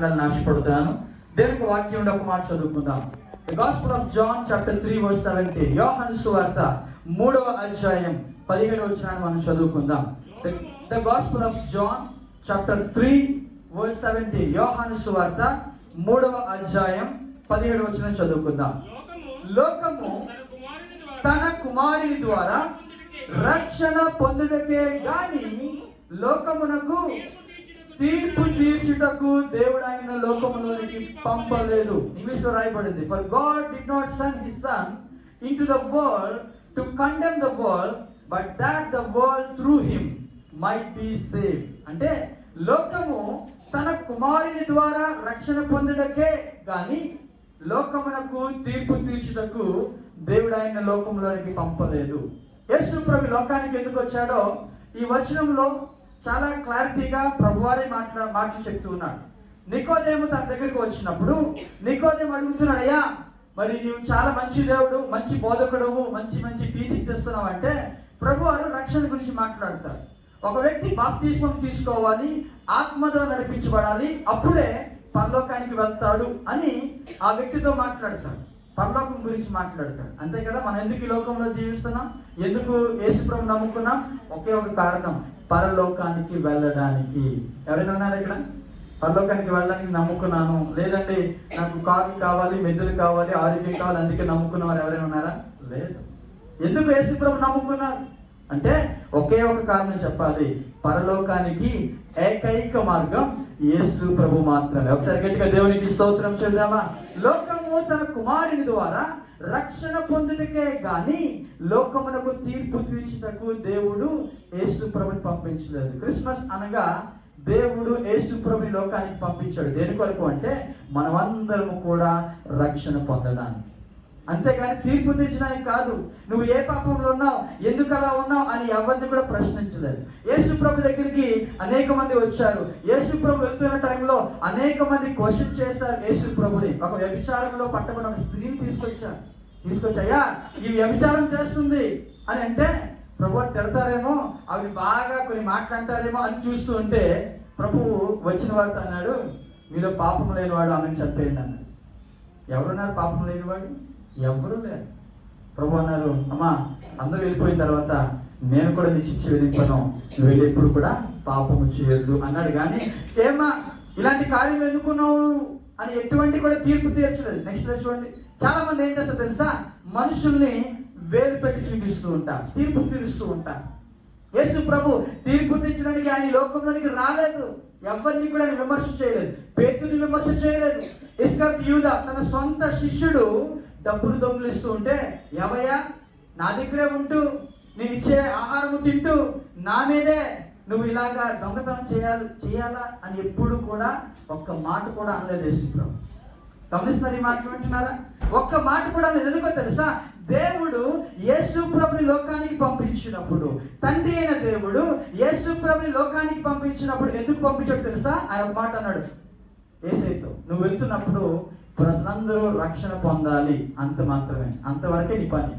ఆశపడుతున్నాను. దేవునికి వాక్యం ఒక మాట చదువుకుందాం. The Gospel of John chapter 3 verse 17. యోహాను సువార్త 3వ అధ్యాయం 17వ వచనాన్ని మనం చదువుకుందాం. The Gospel of John chapter 3 verse 17. యోహాను సువార్త 3వ అధ్యాయం 17వ వచనం చదువుకుందాం. లోకము తన కుమారుని ద్వారా రక్షణ పొందుటకే గాని లోకమునకు తీర్పు తీర్చుటకు దేవుడు ఆయన లోకములోనికి పంపలేదు. ఇంగ్లీష్ లో రాయబడింది, for God did not send his son into the world to condemn the world but that the world through him might be saved. అంటే లోకము తన కుమారుని ద్వారా రక్షణ పొందుటకే గాని లోకమునకు తీర్పు తీర్చుటకు దేవుడు ఆయన లోకంలోనికి పంపలేదు. యేసు ప్రభు లోకానికి ఎందుకు వచ్చాడో ఈ వచనంలో చాలా క్లారిటీగా ప్రభువారే మాటలు చెప్తూ ఉన్నాడు. నికోదేము తన దగ్గరికి వచ్చినప్పుడు నికోదేము అడుగుతున్నాడు, అయ్యా మరి నువ్వు చాలా మంచి దేవుడు, మంచి బోధకుడువు, మంచి టీచింగ్ చేస్తున్నావు అంటే ప్రభువారు రక్షణ గురించి మాట్లాడతారు. ఒక వ్యక్తి బాప్తిస్మం తీసుకోవాలి, ఆత్మతో నడిపించబడాలి, అప్పుడే పరలోకానికి వెళ్తాడు అని ఆ వ్యక్తితో మాట్లాడతాడు. పరలోకం గురించి మాట్లాడతాడు. అంతే కదా, మనం ఎందుకు ఈ లోకంలో జీవిస్తున్నాం, ఎందుకు యేసు ప్రభువుని నమ్ముకున్నాం? ఒకే ఒక కారణం, పరలోకానికి వెళ్ళడానికి. ఎవరైనా ఉన్నారు ఇక్కడ? పరలోకానికి వెళ్ళడానికి నమ్ముకున్నాను, లేదండి నాకు కారు కావాలి, మెదలు కావాలి, ఆరోగ్యం కావాలి, అందుకే నమ్ముకున్నవారు ఎవరైనా ఉన్నారా? లేదు. ఎందుకు యేసు ప్రభువుని నమ్ముకున్నారు అంటే ఒకే ఒక కారణం చెప్పాలి, పరలోకానికి ఏకైక మార్గం యేసు ప్రభు మాత్రమే. ఒకసారి గట్టిగా దేవునికి స్తోత్రం చెప్దామా? లోకము తన కుమారుని ద్వారా రక్షణ పొందుటకే గాని లోకమునకు తీర్పు తీర్చుటకు దేవుడు యేసు ప్రభుని పంపించలేదు. క్రిస్మస్ అనగా దేవుడు యేసు ప్రభుని లోకానికి పంపించాడు. దేని కొరకు అంటే మనమందరము కూడా రక్షణ పొందడానికి, అంతేగాని తీర్పు తీర్చడానికి కాదు. నువ్వు ఏ పాపంలో ఉన్నావు, ఎందుకు అలా ఉన్నావు అని ఎవరిని కూడా ప్రశ్నించలేదు. యేసు ప్రభు దగ్గరికి అనేక మంది వచ్చారు. యేసు ప్రభు వెళ్తున్న టైంలో అనేక మంది క్వశ్చన్ చేశారు యేసు ప్రభుని. ఒక వ్యభిచారంలో పట్టబడిన ఒక స్త్రీని తీసుకొచ్చాయా ఈ వ్యభిచారం చేస్తుంది అని అంటే ప్రభు తిడతారేమో, అవి బాగా కొన్ని మాట్లాడతారేమో అని చూస్తూ ఉంటే ప్రభువు వచ్చిన వారితో అన్నాడు, మీలో పాపం లేనివాడు ఆమెను చంపేయండి అన్నాడు. ఎవరున్నారు పాపం లేనివాడు? ఎవరు లేరు. ప్రభు అన్నారు, అమ్మా అందరూ వెళ్ళిపోయిన తర్వాత నేను కూడా నీ శిక్ష విధింపను, నువ్వు వెళ్ళి ఎప్పుడు కూడా పాపము చేయొద్దు అన్నాడు. కానీ ఏమా ఇలాంటి కార్యం ఎందుకున్నావు అని ఎటువంటి కూడా తీర్పు తీర్చలేదు. నెక్స్ట్ చూడండి, చాలా మంది ఏం చేస్తారు తెలుసా, మనుషుల్ని వేలు పెట్టి చూపిస్తూ ఉంటారు, తీర్పు తీరుస్తూ ఉంటారు. యేసు ప్రభు తీర్పు తీర్చడానికి ఆయన లోకంలోనికి రాలేదు. ఎవరిని కూడా ఆయన విమర్శ చేయలేదు, పేతుని విమర్శ చేయలేదు. ఇస్కరియోతు యూదా తన సొంత శిష్యుడు డబ్బులు దొంగిలిస్తూ ఉంటే, ఏమయ్యా నా దగ్గరే ఉంటూ నేను ఇచ్చే ఆహారము తింటూ నా మీదే నువ్వు ఇలాగా దొంగతనం చేయాలా అని ఎప్పుడు కూడా ఒక్క మాట కూడా అనలేదు యేసు ప్రభు. గమనిస్తున్నారు ఈ మాట వింటున్నారా? ఒక్క మాట కూడా నేను ఎందుకో తెలుసా, దేవుడు యేసు ప్రభుని లోకానికి పంపించినప్పుడు, తండ్రి అయిన దేవుడు యేసు ప్రభుని లోకానికి పంపించినప్పుడు ఎందుకు పంపించాడు తెలుసా? ఆయన ఒక మాట అన్నాడు యేసయ్యతో, నువ్వు వెళ్తున్నప్పుడు ప్రజలందరూ రక్షణ పొందాలి, అంత మాత్రమే, అంతవరకే నీ పని,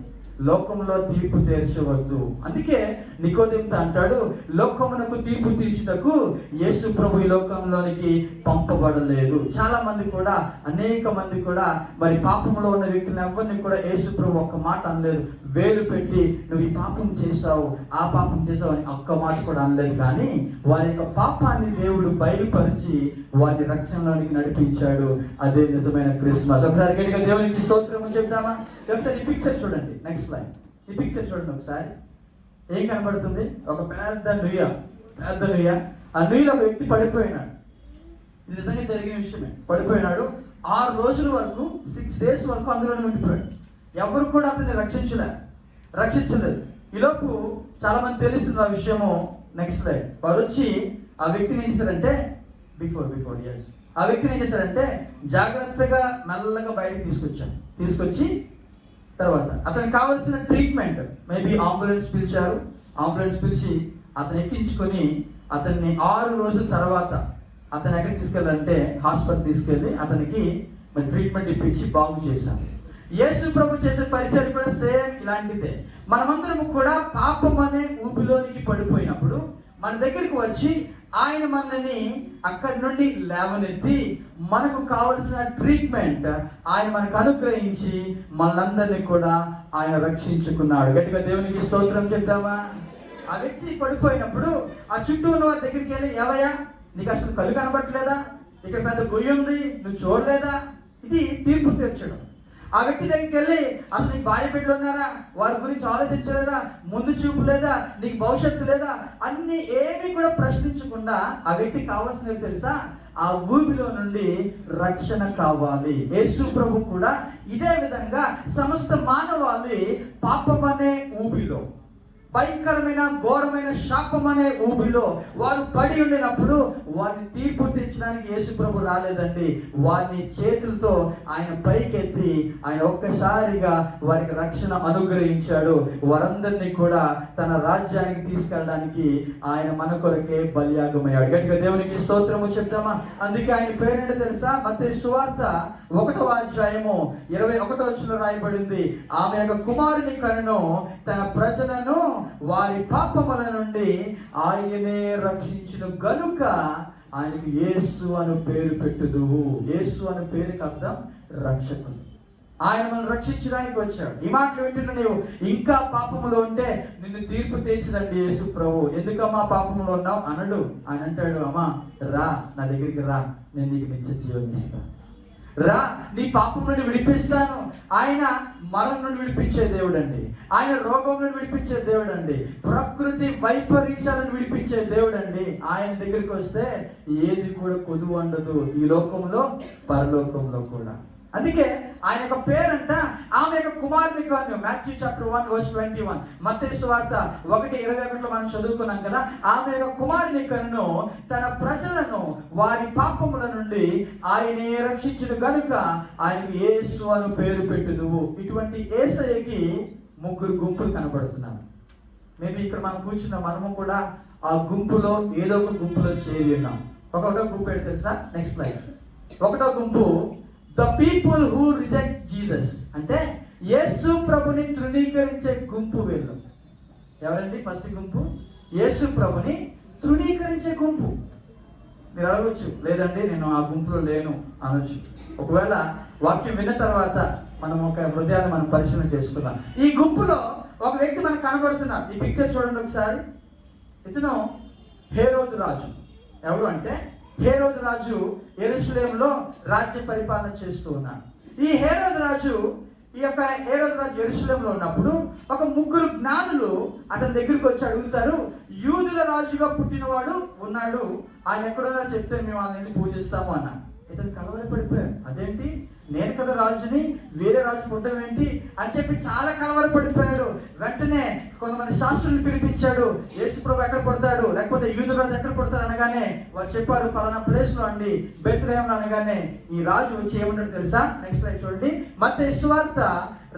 లోకంలో తీర్పు తీర్చవద్దు. అందుకే నికోదేముతో అంటాడు, లోకమునకు తీర్పు తీర్చుటకు యేసు ప్రభు ఈ లోకంలోనికి పంపబడలేదు. చాలా మంది కూడా, అనేక మంది కూడా మరి పాపంలో ఉన్న వ్యక్తులను ఎవరిని కూడా యేసు ప్రభు ఒక్క మాట అనలేదు. వేలు పెట్టి నువ్వు ఈ పాపం చేసావు, ఆ పాపం చేసావు అని ఒక్క మాట కూడా అనలేదు. కానీ వారి యొక్క పాపాన్ని దేవుడు బయలుపరిచి వారిని రక్షణలోనికి నడిపించాడు. అదే నిజమైన క్రిస్మస్. ఒకసారి గట్టిగా దేవునికి స్తోత్రం చెప్తామా? ఒకసారి ఈ పిక్చర్ చూడండి, నెక్స్ట్ లైన్. ఈ పిక్చర్ చూడండి ఒకసారి. ఏం కనబడుతుంది? ఒక పెద్ద నుయ్య. ఆ నుయ్యలో ఒక వ్యక్తి పడిపోయినాడు. ఇది నిజంగా జరిగిన విషయమే. పడిపోయినాడు. 6 రోజుల వరకు, 6 days వరకు అందులోనే ఉండిపోయాడు. ఎవరు కూడా అతన్ని రక్షించలేదు. ఈలోపు చాలా మంది తెలుస్తుంది ఆ విషయము. Next line. వారు వచ్చి ఆ వ్యక్తిని ఏం చేశారంటే ఆ వ్యక్తిని ఏం చేశారంటే జాగ్రత్తగా మెల్లగా బయటకు తీసుకొచ్చి తర్వాత అతనికి కావాల్సిన ట్రీట్మెంట్, మేబీ అంబులెన్స్ పిలిచి అతను ఎక్కించుకొని అతన్ని 6 రోజుల తర్వాత అతను ఎక్కడికి తీసుకెళ్ళాలంటే హాస్పిటల్ తీసుకెళ్ళి అతనికి మరి ట్రీట్మెంట్ ఇప్పించి బాగు చేశాను. యేసు ప్రభు చేసే పరిచయం కూడా సేమ్ ఇలాంటిదే. మనమందరం కూడా పాపం అనే ఊపిలోనికి పడిపోయినప్పుడు మన దగ్గరికి వచ్చి ఆయన మనల్ని అక్కడి నుండి లేవనెత్తి మనకు కావలసిన ట్రీట్మెంట్ ఆయన మనకు అనుగ్రహించి మనందరినీ కూడా ఆయన రక్షించుకున్నాడు. గట్టిగా దేవునికి స్తోత్రం చెప్తామా? ఆ వ్యక్తి పడిపోయినప్పుడు ఆ చుట్టూ ఉన్న వారి దగ్గరికి వెళ్ళి, ఏవయ్యా నీకు అసలు కళ్ళు కనబట్టలేదా? ఇక్కడ పెద్ద గొయ్యి ఉంది, నువ్వు చూడలేదా? ఇది తీర్పు తీర్చడం. ఆ వ్యక్తి దగ్గరికి వెళ్ళి, అసలు నీకు భార్య బిడ్డలు ఉన్నారా? వారి గురించి ఆలోచించలేదా? ముందు చూపు లేదా? నీకు భవిష్యత్తు లేదా? అన్ని ఏమీ కూడా ప్రశ్నించకుండా ఆ వ్యక్తికి కావాల్సినవి తెలుసా? ఆ ఊబిలో నుండి రక్షణ కావాలి. యేసు ప్రభు కూడా ఇదే విధంగా సమస్త మానవాళి పాపం అనే ఊబిలో, భయంకరమైన ఘోరమైన శాపం అనే ఊబిలో వారు పడి ఉండినప్పుడు వారిని తీర్పు తీర్చడానికి యేసు ప్రభు రాలేదండి. వారిని చేతులతో ఆయన పైకెత్తి ఆయన ఒక్కసారిగా వారికి రక్షణ అనుగ్రహించాడు. వారందరినీ కూడా తన రాజ్యానికి తీసుకెళ్ళడానికి ఆయన మన కొరకే బలియాగమయ్యాడు. గట్టిగా దేవునికి స్తోత్రము చెప్తామా? అందుకే ఆయన పేరేంటో తెలుసా? మత్తయి సువార్త 1వ అధ్యాయము 21వ వచనంలో రాయబడింది, ఆమె యొక్క కుమారుని కనును తన ప్రజలను వారి పాపముల నుండి ఆయనే రక్షించును గనుక ఆయనకు యేసు అను పేరు పెట్టుదువు. యేసు అనే పేరుకి అర్థం రక్షకుడు. ఆయన మనం రక్షించడానికి వచ్చాడు. ఈ మాటలు వింటున్నా నీవు ఇంకా పాపములో ఉంటే నిన్ను తీర్పు తీర్చదండి యేసు ప్రభు. ఎందుకమ్మా పాపములో ఉన్నావు అనడు. ఆయన అంటాడు, అమ్మా రా, నా దగ్గరికి రా, నేను నీకు నిత్య జీవం ఇస్తాను. రా, నీ పాపం నుండి విడిపిస్తాను. ఆయన మరణం నుండి విడిపించే దేవుడు అండి. ఆయన రోగం నుండి విడిపించే దేవుడు అండి. ప్రకృతి వైపరీత్యాలను విడిపించే దేవుడు అండి. ఆయన దగ్గరికి వస్తే ఏది కూడా కొదువు ఉండదు, ఈ లోకంలో పరలోకంలో కూడా. అందుకే ఆయన యొక్క పేరంట ఆమె యొక్క కుమారుని కన్ను. మాథ్యూ చాప్టర్ 1:21, మత్తయి సువార్త 1:21లో మనం చదువుకున్నాం కదా. ఆమె యొక్క కుమారుని కన్ను తన ప్రజలను వారి పాపముల నుండి ఆయనే రక్షించును గనుక ఆయనకు యేసు అను పేరు పెట్టుదువు. ఇటువంటి యేసయ్యకి 3 గుంపులు కనబడుతున్నారు. మేబీ ఇక్కడ మనం కూర్చున్న మనము కూడా ఆ గుంపులో ఏదో ఒక గుంపులో చేరి ఉన్నాం. ఒకటో గుంపు ఏంటి తెలుసా? Next slide. 1వ గుంపు the people who reject Jesus, అంటే యేసు ప్రభుని తృణీకరించే గుంపు వీళ్ళు. ఎవరండి ఫస్ట్ గుంపు? యేసు ప్రభుని తృణీకరించే గుంపు. మీరు అడగవచ్చు, లేదండి నేను ఆ గుంపులో లేను అనొచ్చు. ఒకవేళ వాక్యం విన్న తర్వాత మనం ఒక హృదయాన్ని మనం పరిశీలన చేసుకుందాం. ఈ గుంపులో ఒక వ్యక్తి మనకు కనబడుతున్నారు. ఈ పిక్చర్ చూడండి ఒకసారి. ఇతను హేరోదు రాజు. ఎవరు అంటే హేరోదు రాజు యెరూషలేములో రాజ్య పరిపాలన చేస్తూ ఉన్నాడు. ఈ హేరోదు రాజు యెరూషలేములో ఉన్నప్పుడు ఒక 3 జ్ఞానులు అతని దగ్గరికి వచ్చి అడుగుతారు, యూదుల రాజుగా పుట్టినవాడు ఉన్నాడు, ఆయన ఎక్కడో చెప్తే మేము వాళ్ళని పూజిస్తాము అన్న. ఇతను కలవరపడిపోయాడు. అదేంటి, నేను కదా రాజుని, వేరే రాజు పుట్టడం ఏంటి అని చెప్పి చాలా కలవరపడిపోయాడు. వెంటనే కొంతమంది శాస్త్రులను పిలిపించాడు. యేసు ప్రభు ఎక్కడ పుడతాడు, లేకపోతే యూదు రాజు ఎక్కడ పుడతారు అనగానే వారు చెప్పారు, పలానా ప్లేస్ లో అండి, బెత్లెహేంలో అనగానే ఈ రాజు వచ్చి ఏమంటాడు తెలుసా? నెక్స్ట్ స్లైడ్ చూడండి. మత్తయి సువార్త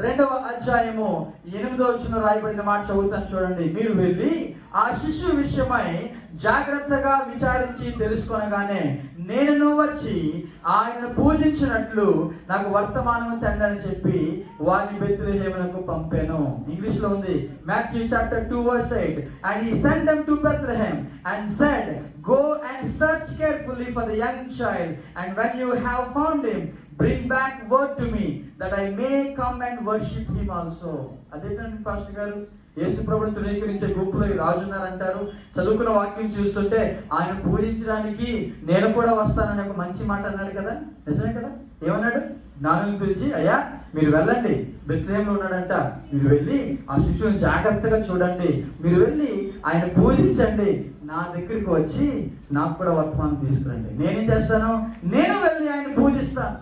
2వ అధ్యాయము 8వ వచనంలో రాయబడిన మాట చదువుతాను చూడండి. మీరు వెళ్ళి ఆ శిశువు విషయమై జాగ్రత్తగా విచారించి తెలుసుకొనగానే నేను వచ్చి ఆయనను పూజించినట్లు నాకు వర్తమానం తండ్రి చెప్పి వారిని బెత్లెహేమునకు పంపాను. ఇంగ్లీష్ లో ఉంది. Matthew chapter 2:8, and he sent them to Bethlehem and said, go and search carefully for the young child, and when you have found him, bring back word to me that I may come and worship him also. అదేంటండి pastor గారు, యేసు ప్రభుని తృణీకరించే గుంపులో ఈ రాజు ఉన్నారంటారు. చదువుకున్న వాక్యం చూస్తుంటే ఆయన పూజించడానికి నేను కూడా వస్తానని ఒక మంచి మాట అన్నాడు కదా. నిజమే కదా? ఏమన్నాడు? జ్ఞానులను పిలిచి, అయ్యా మీరు వెళ్ళండి, బెత్లెహేంలో ఉన్నాడంట, మీరు వెళ్ళి ఆ శిశువుని జాగ్రత్తగా చూడండి, మీరు వెళ్ళి ఆయన పూజించండి, నా దగ్గరికి వచ్చి నాకు కూడా వర్తమానం తీసుకురండి, నేనేం చేస్తాను, నేను వెళ్ళి ఆయన పూజిస్తాను.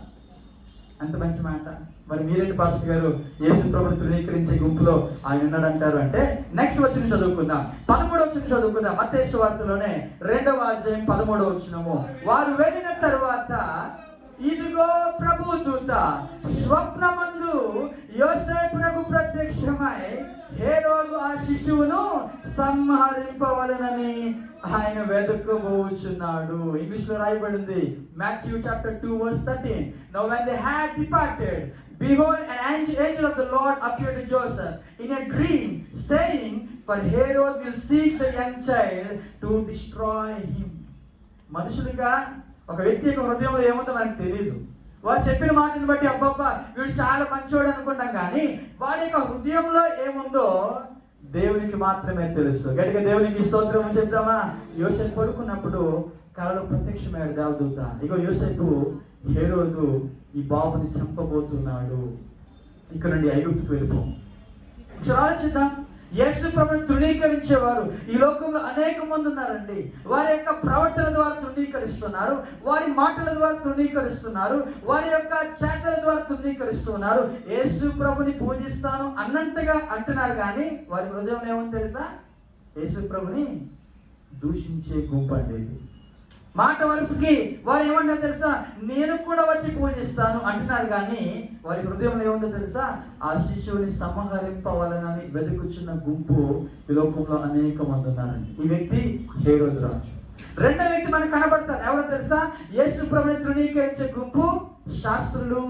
అంత మంచి మాట. మరి మీరేంటి పాస్టర్ గారు, యేసు ప్రభుని తృణీకరించే గుంపులో ఆయన ఉన్నాడంటారు అంటే, నెక్స్ట్ వచనం చదువుకుందాం. 13వ వచనం చదువుకుందాం. మత్తయి సువార్తలోనే 2వ అధ్యాయం 13వ వచనము. వారు వెళ్ళిన తరువాత ఇదిగో ప్రభు దూత స్వప్నమందు యోసేపునకు ప్రత్యక్షమై హేరోదు ఆ శిశువును సంహరింపవలెనని ఆయన వెతుక్కుపోచున్నాడు. ఇంగ్లీష్ లో రాయబడింది. Matthew chapter 2:13. Now when they had departed, behold, an angel of the Lord appeared to Joseph in a dream, saying, for Herod will seek the young child to destroy him. మనుషులుగా ఒక వ్యక్తి యొక్క హృదయంలో ఏముందో మనకు తెలియదు. వారు చెప్పిన మాటని బట్టి అబ్బబ్బా వీడు చాలా మంచోడు అనుకుంటాం, కానీ వాడి యొక్క హృదయంలో ఏముందో దేవునికి మాత్రమే తెలుసు. గట్టిగా దేవునికి స్తోత్రం చెప్తామా? యోసేపు పడుకున్నప్పుడు కలలో ప్రత్యక్షమయ్యాడు దేవదూత. ఇగో యోసేపు, హేరోదు ఈ బాబుని చంపబోతున్నాడు, ఇక్కడ నుండి ఐగుప్తుకు వెళ్ళిపో. ఆలోచిద్దాం. యేసు ప్రభువుని తృణీకరించేవారు ఈ లోకంలో అనేక మంది ఉన్నారండి. వారి యొక్క ప్రవర్తన ద్వారా తృణీకరిస్తున్నారు, వారి మాటల ద్వారా తృణీకరిస్తున్నారు, వారి యొక్క చేతల ద్వారా తృణీకరిస్తున్నారు. యేసు ప్రభుని పూజిస్తాను అన్నంతగా అంటున్నారు, కానీ వారి హృదయంలో ఏమని తెలుసా? యేసు ప్రభుని దూషించే గుంపు అండి. మాట వరుసకి వారు ఏమంటారు తెలుసా? నేను కూడా వచ్చి పూజిస్తాను అంటున్నారు, కానీ వారి హృదయంలో ఏముందో తెలుసా? ఆ శిశువుని సంహరింపవాలని వెతుకుచున్న గుంపు ఈ లోకంలో అనేక మంది ఉన్నారండి. ఈ వ్యక్తి హేరోదు రాజు. రెండో వ్యక్తి మనకు కనబడతారు. ఎవరో తెలుసా? యేసు ప్రభుని తృణీకరించే గుంపు శాస్త్రులు,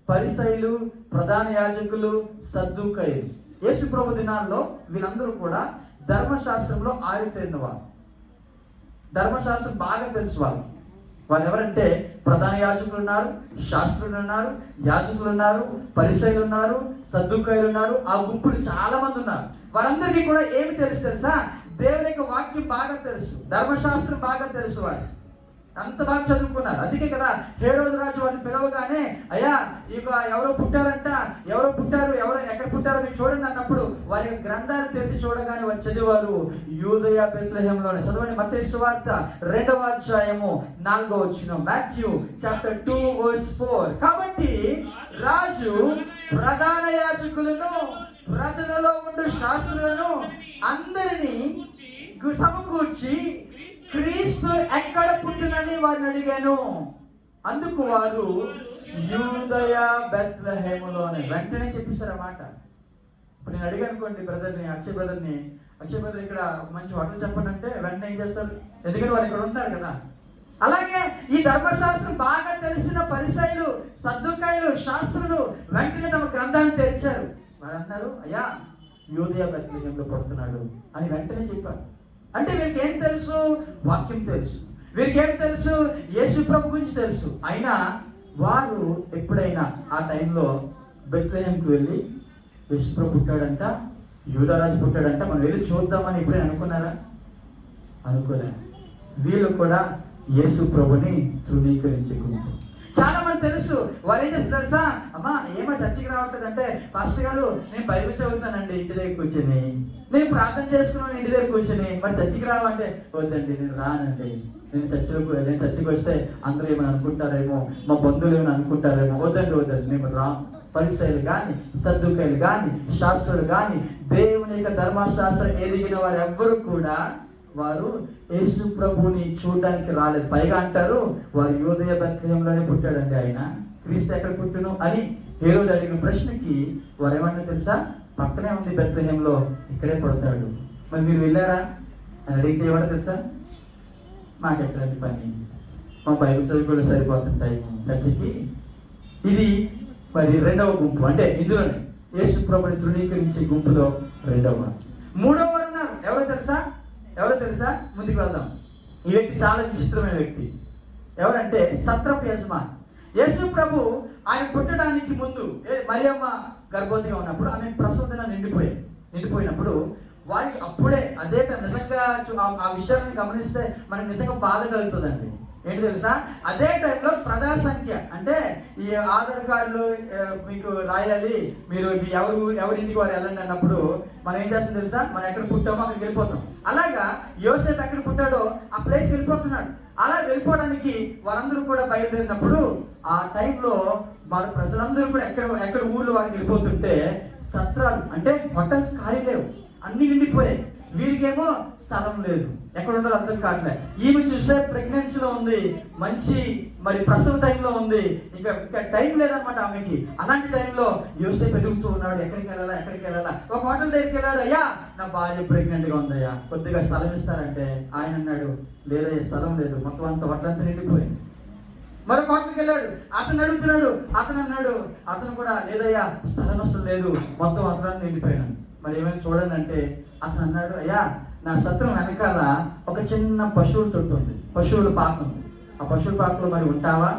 పరిసయ్యులు, ప్రధాన యాజకులు, సద్దూకయ్యులు. యేసు ప్రభు దినాల్లో వీళ్ళందరూ కూడా ధర్మశాస్త్రంలో ఆరితేరిన వారు. ధర్మశాస్త్రం బాగా తెలుసు వాళ్ళకి. వాళ్ళు ఎవరంటే ప్రధాన యాజకులు ఉన్నారు, శాస్త్రులు ఉన్నారు, యాజకులు ఉన్నారు, పరిసయ్యులు ఉన్నారు, సద్దూకయ్యులు ఉన్నారు. ఆ గుంపులు చాలా మంది ఉన్నారు. వారందరికీ కూడా ఏమి తెలుసు తెలుసా? దేవుని యొక్క వాక్యం బాగా తెలుసు, ధర్మశాస్త్రం బాగా తెలుసు. వారు అంత బాగా చదువుకున్నారు. అందుకే కదా హేరోదు రాజు వారిని పిలవగానే, అయ్యా ఇక ఎవరో పుట్టారంట, ఎవరో పుట్టారు, ఎవరో ఎక్కడ పుట్టారో మీరు చూడండి అన్నప్పుడు వారి యొక్క గ్రంథాలు తెరిచి చూడగానే వారు చదివారు యూదయ బెత్లెహేంలోనే. చదవండి మత్తయి సువార్త 2వ అధ్యాయము 4వ వచనం. Matthew chapter 2:4. కాబట్టి రాజు ప్రధాన యాజకులను, ప్రజలలో ఉండే శాస్త్రులను అందరినీ సమకూర్చి క్రీస్తు ఎక్కడ పుట్టినని వారిని అడిగాను. అందుకు వారు యూదయ బెత్లెహేములోనే. వెంటనే చెప్పేశారు ఆ మాట. ఇప్పుడు నేను అడిగాను అనుకోండి బ్రదర్ని, అక్షయ్ బ్రదర్ ఇక్కడ మంచి మాటలు చెప్పండి అంటే వెంటనే ఏం చేస్తారు? ఎందుకంటే వాళ్ళు ఇక్కడ ఉంటారు కదా. అలాగే ఈ ధర్మశాస్త్రం బాగా తెలిసిన పరిసయ్యులు, సద్దూకయ్యులు, శాస్త్రులు వెంటనే తమ గ్రంథాన్ని తెరిచారు. వారు అన్నారు, అయ్యా యూదయ బెత్లెహేములో పుడుతున్నాడు అని వెంటనే చెప్పారు. అంటే వీరికి ఏం తెలుసు? వాక్యం తెలుసు. వీరికి ఏం తెలుసు? యేసు ప్రభు గురించి తెలుసు. అయినా వారు ఎప్పుడైనా ఆ టైంలో బెత్లెహేంకి వెళ్ళి యేసు ప్రభు పుట్టాడంట, యూదారాజు పుట్టాడంట, మనం వెళ్ళి చూద్దామని ఎప్పుడైనా అనుకున్నారా? అనుకోలే. వీళ్ళు కూడా యేసు ప్రభుని తృణీకరించే గుంపు. చాలా మంది తెలుసు. వారు ఏం చేస్తారు తెలుసా? అమ్మా ఏమో చర్చికి రావట్లేదు అంటే, పాస్టర్ గారు నేను బైబిల్ చదువుతానండి ఇంటి దగ్గర కూర్చొని, నేను ప్రార్థన చేసుకున్నాను ఇంటి దగ్గర కూర్చొని, మరి చర్చికి రావంటే వద్దండి నేను రానండి, నేను చర్చికి వస్తే అందరూ ఏమైనా అనుకుంటారేమో, మా బంధువులు ఏమైనా అనుకుంటారేమో, వద్దండి నేను రా. పరిసయ్యులు కానీ, సద్దూకయ్యులు కానీ, శాస్త్రులు కానీ, దేవుని యొక్క ధర్మశాస్త్రం ఎదిగిన వారు ఎవ్వరు కూడా వారు యేసు ప్రభుని చూడడానికి రాలేదు. పైగా అంటారు వారు యూదయ బెత్లెహేంలోనే పుట్టాడండి ఆయన, క్రీస్తు ఎక్కడ పుట్టును అని హేరోదు అడిగిన ప్రశ్నకి వారు ఏమన్నా తెలుసా? పక్కనే ఉంది బెత్లెహేంలో, ఇక్కడే పుడతాడు. మరి మీరు వెళ్ళారా అని అడిగితే ఏమంటే తెలుసా? మాకు ఎక్కడండి పని, మా బైబిల్ చదువుకోవడం సరిపోతుంటాయి చర్చికి. ఇది మరి రెండవ గుంపు. అంటే ఇందులోనే యేసు ప్రభుని తృణీకరించే గుంపులో రెండవ. మూడవ వారు ఉన్నారు. ఎవరో తెలుసా? ముందుకు వెళ్దాం. ఈ వ్యక్తి చాలా విచిత్రమైన వ్యక్తి. ఎవరంటే సత్రపు యజమాని. యేసు ప్రభు ఆయన పుట్టడానికి ముందు మరియమ్మ గర్భవతిగా ఉన్నప్పుడు ఆమె ప్రసూతన నిండిపోయినప్పుడు వారికి అప్పుడే అదే నిజంగా ఆ విషయాన్ని గమనిస్తే మనకు నిజంగా బాధ కలుగుతుందండి. ఏంటి తెలుసా? అదే టైంలో ప్రజా సంఖ్య అంటే ఈ ఆధార్ కార్డులు మీకు రాయాలి, మీరు ఎవరింటికి వారు వెళ్ళండి అన్నప్పుడు మనం ఏం చేస్తాం తెలుసా? మనం ఎక్కడ పుట్టామో అక్కడికి వెళ్ళిపోతాం. అలాగా యోసేపు ఎక్కడ పుట్టాడో ఆ ప్లేస్కి వెళ్ళిపోతున్నాడు. అలా వెళ్ళిపోవడానికి వారందరూ కూడా బయలుదేరినప్పుడు ఆ టైంలో వారు ప్రజలందరూ కూడా ఎక్కడ ఊళ్ళో వారికి వెళ్ళిపోతుంటే సత్రాలు అంటే హోటల్స్ ఖాళీ లేవు, అన్ని నిండిపోయాయి. వీరికేమో స్థలం లేదు, ఎక్కడ ఉండాలో అర్థం కావట్లే. ఈమె చూస్తే ప్రెగ్నెన్సీలో ఉంది, మంచి మరి ప్రసవ టైంలో ఉంది, ఇంకా టైం లేదనమాట ఆమెకి. అలాంటి టైంలో యోసేపు ఎదుగుతూ ఉన్నాడు, ఎక్కడికి వెళ్ళాలా. ఒక హోటల్ దగ్గరికి వెళ్ళాడు. అయ్యా నా భార్య ప్రెగ్నెంట్గా ఉందయ్యా, కొద్దిగా స్థలం ఇస్తారంటే ఆయన అన్నాడు, లేదయ్యా స్థలం లేదు, మొత్తం అంత హోటల్ నిండిపోయింది. మరొక హోటల్కి వెళ్ళాడు, అతను అడుగుతున్నాడు, అతను కూడా లేదయ్యా స్థలం అసలు లేదు, మొత్తం అతను నిండిపోయాను. మరి ఏమైనా చూడండి అంటే అతను అన్నాడు, అయ్యా నా సత్రం వెనకాల ఒక చిన్న పశువుల తొట్టు ఉంది, పశువుల పాక ఉంది, ఆ పశువుల పాకలో మరి ఉంటావా?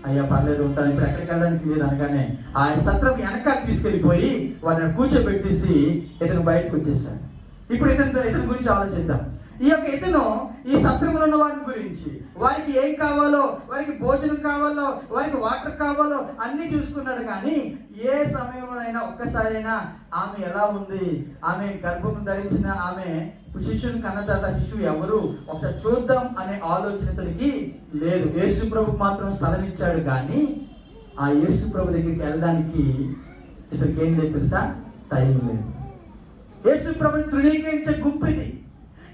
అయ్యా పర్లేదు ఉంటాను, ఇప్పుడు ఎక్కడికి వెళ్ళడానికి లేదు అనగానే ఆ సత్రం వెనకాల తీసుకెళ్ళిపోయి వారిని కూర్చోబెట్టేసి ఇతను బయటకు వచ్చేసాడు. ఇప్పుడు ఇతని గురించి ఆలోచిద్దాం. ఈ యొక్క ఇతను ఈ సత్రంలో ఉన్న వారి గురించి, వారికి ఏం కావాలో, వారికి భోజనం కావాలో, వారికి వాటర్ కావాలో అన్నీ చూసుకున్నాడు. కానీ ఏ సమయంలోనైనా ఒక్కసారైనా ఆమె ఎలా ఉంది, ఆమె గర్భం ధరించిన ఆమె శిశువుని కన్న తర్వాత శిశువు ఎవరు ఒకసారి చూద్దాం అనే ఆలోచన ఇతనికి లేదు. యేసు ప్రభు మాత్రం స్థలం ఇచ్చాడు, కానీ ఆ యేసు ప్రభు దగ్గరికి వెళ్ళడానికి ఇతనికి ఏం లేదు తెలుసా? టైం లేదు. యేసు ప్రభుని తృణీకరించే గుంపు ఇది.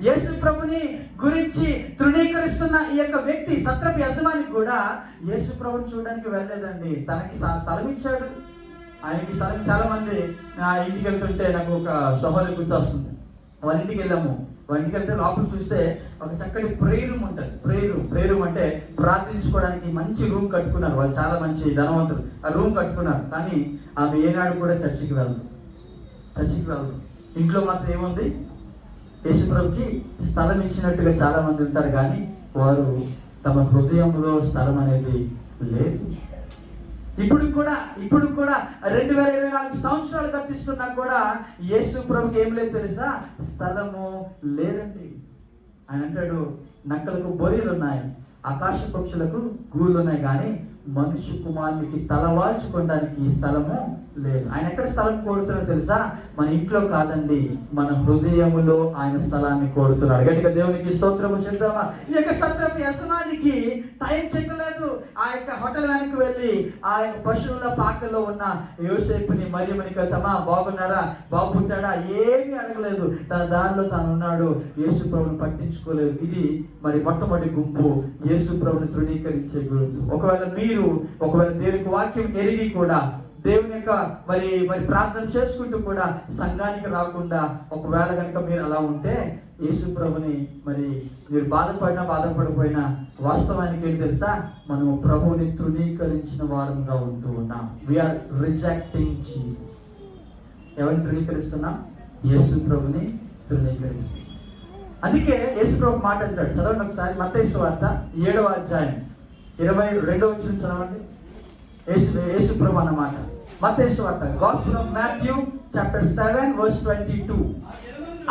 యేసు ప్రభుని గురించి తృణీకరిస్తున్న ఈ యొక్క వ్యక్తి, సత్రపు యజమాని కూడా యేసు ప్రభుని చూడడానికి వెళ్ళలేదండి. తనకి స్థలం ఇచ్చాడు, ఆయనకి స్థలం. చాలా మంది నా ఇంటికి వెళ్తుంటే నాకు ఒక సహోదరి గుర్తొస్తుంది. వాళ్ళ ఇంటికి వెళ్ళాము. వాళ్ళ ఇంటికి వెళ్తే లోపల చూస్తే ఒక చక్కటి ప్రేయర్ రూమ్ ఉంటుంది. ప్రేయర్ రూమ్ అంటే ప్రార్థించుకోవడానికి మంచి రూమ్ కట్టుకున్నారు. వాళ్ళు చాలా మంచి ధనవంతులు. ఆ రూమ్ కట్టుకున్నారు. కానీ ఆమె ఏనాడు కూడా చర్చికి వెళ్ళదు. ఇంట్లో మాత్రం ఏముంది? యేసుప్రభుకి స్థలం ఇచ్చినట్టుగా చాలా మంది ఉంటారు, కానీ వారు తమ హృదయంలో స్థలం అనేది లేదు. ఇప్పుడు కూడా 2024 సంవత్సరాలు గతిస్తున్నా కూడా యేసుప్రభుకి ఏం లేదు తెలుసా? స్థలము లేదండి. ఆయన అంటాడు, నక్కలకు బొరియలు ఉన్నాయి, ఆకాశ పక్షులకు గూళ్ళు ఉన్నాయి, కానీ మనుష్య కుమారునికి తలవాల్చుకోవడానికి స్థలము లేదు. ఆయన ఎక్కడ స్థలం కోరుతున్నాడు తెలుసా? మన ఇంట్లో కాదండి, మన హృదయములో ఆయన స్థలాన్ని కోరుతున్నాడు. గట్టిగా దేవునికి స్తోత్రము చెప్తామా? ఈ యొక్క సత్రపు యజమానికి టైం చెక్కలేదు. ఆ యొక్క హోటల్ వెనక్కి వెళ్ళి ఆ యొక్క పశువుల పాకల్లో ఉన్న యోసేపుని మరియమ్మని కలిసమ్మా బాగున్నారా, బాగుంటాడా ఏమీ అడగలేదు. తన దారిలో తాను ఉన్నాడు. యేసు ప్రభుని పట్టించుకోలేదు. ఇది మరి మొట్టమొదటి గుంపు, యేసు ప్రభుని తృణీకరించే గుంపు. ఒకవేళ దేవునికి వాక్యం ఎరిగి కూడా దేవుని యొక్క మరి ప్రార్థన చేసుకుంటూ కూడా సంఘానికి రాకుండా ఒకవేళ కనుక మీరు అలా ఉంటే యేసు ప్రభుని మీరు బాధపడిపోయినా వాస్తవానికి ఏంటి తెలుసా? మనం ప్రభువుని తృణీకరించిన వారంగా ఉంటూ ఉన్నాం. We are rejecting Jesus. ఎవరిని తృణీకరిస్తున్నాం? యేసు ప్రభుని తృణీకరిస్తున్నాం. అందుకే యేసు ప్రభు మాట అంటాడు, చదవండి ఒకసారి. మత్తయి సువార్త 7వ అధ్యాయం 22వ వచనం చదవండి. యేసు ప్రభు అన్నమాట. మత్తయి సువార్త, gospel of Matthew chapter 7 verse 22.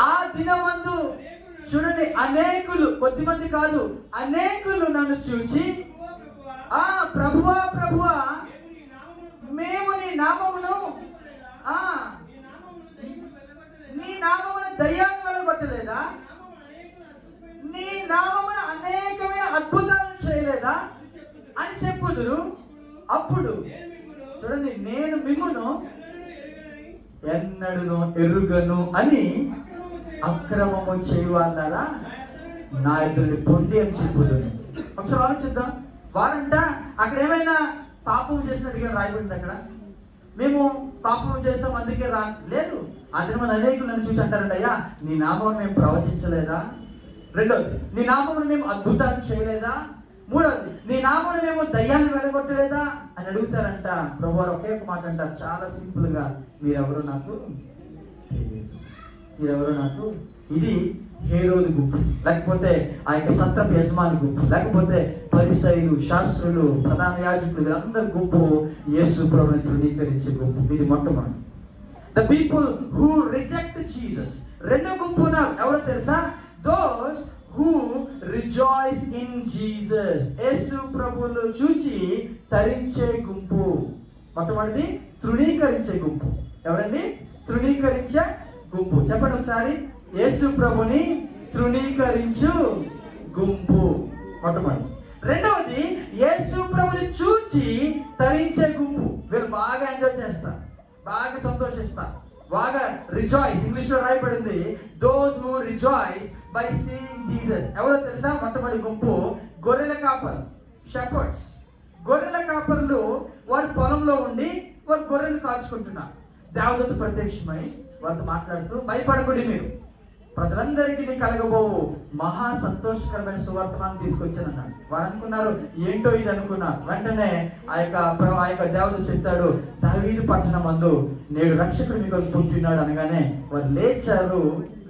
ఆ దినమందు చూడండి, అనేకులు, కొద్దిమంది కాదు, అనేకులు నన్ను చూచి ప్రభువా మేము నీ నామమును దయ్యాన్ని వెళ్ళగొట్టలేదా? నీ నామమున అనేకమైన అద్భుతాలను చేయలేదా అని చెప్పుదురు. అప్పుడు చూడండి, నేను మిమ్మును ఎన్నడూ ఎరుగను అని అక్రమము చేయవాళ్ళరా నా ఎదురుని పొంది అని చెప్పుదురు. ఒకసారి ఆలోచిద్దాం. వారంట అక్కడ ఏమైనా పాపం చేసినట్టుగా రాయబడింది. అక్కడ మేము పాపం చేసాం అందుకే లేదు. అదే మన అనేకులు నన్ను చూసి అంటారంట, అయ్యా నీ నామం మేము ప్రవచించలేదా? రెండోది, నీ నామమును మేము అద్భుతాలు చేయలేదా? మూడవది, నీ నామమును మేము దయ్యాన్ని వెళ్ళగొట్టలేదా అని అడుగుతారంట. ప్రభువారు ఒకే ఒక మాట అంటారు, చాలా సింపుల్ గా, మీరెవరో నాకు తెలియదు. ఇది హేరోదు గుంపు, లేకపోతే ఆ యొక్క సత్రపు యజమాని గుంపు, లేకపోతే పరిసయ్యులు, శాస్త్రులు, ప్రధాన యాజకులు, వీరందరి గుంపు యేసు ప్రభువుని తృణీకరించే గుంపు. ఇది మొట్టమొదటి. The people who reject Jesus. రెండో గుంపు ఉన్నారు, ఎవరో తెలుసా? Those who rejoice in Jesus. యేసు ప్రభువును చూచి తరించే గుంపు. మొట్టమొదటిది తృణీకరించే గుంపు. ఎవరండి? తృణీకరించే గుంపు. చెప్పండి ఒకసారి. యేసు ప్రభుని తృణీకరించు గుంపు మొట్టమొదటి. రెండవది, యేసు ప్రభుని చూచి తరించే గుంపు. వీళ్ళు బాగా ఎంజాయ్ చేస్తారు, బాగా సంతోషిస్తారు, బాగా రిజాయిస్. ఇంగ్లీష్ లో రాయబడింది, those who rejoice by seeing Jesus. ఎవరో తెలుసా? మొట్టమొదటి గుంపు గొర్రెల కాపరు, షెపర్డ్స్. గొర్రెల కాపరులు వారి పొలంలో ఉండి వారు గొర్రెలు కాల్చుకుంటున్నారు. దేవదూత ప్రత్యక్షమై వారితో మాట్లాడుతూ, భయపడకూడదు, మీరు ప్రజలందరికీ కలగబోవు మహా సంతోషకరమైన సువార్తమాన్ని తీసుకొచ్చానన్నాడు. వారు అనుకున్నారు ఏంటో ఇది అనుకున్నారు. వెంటనే ఆ యొక్క దేవదూత చెప్తాడు, దావీదు పట్టణమందు నేడు రక్షకుడు మీకు పుట్టినాడు అనగానే వారు లేచారు.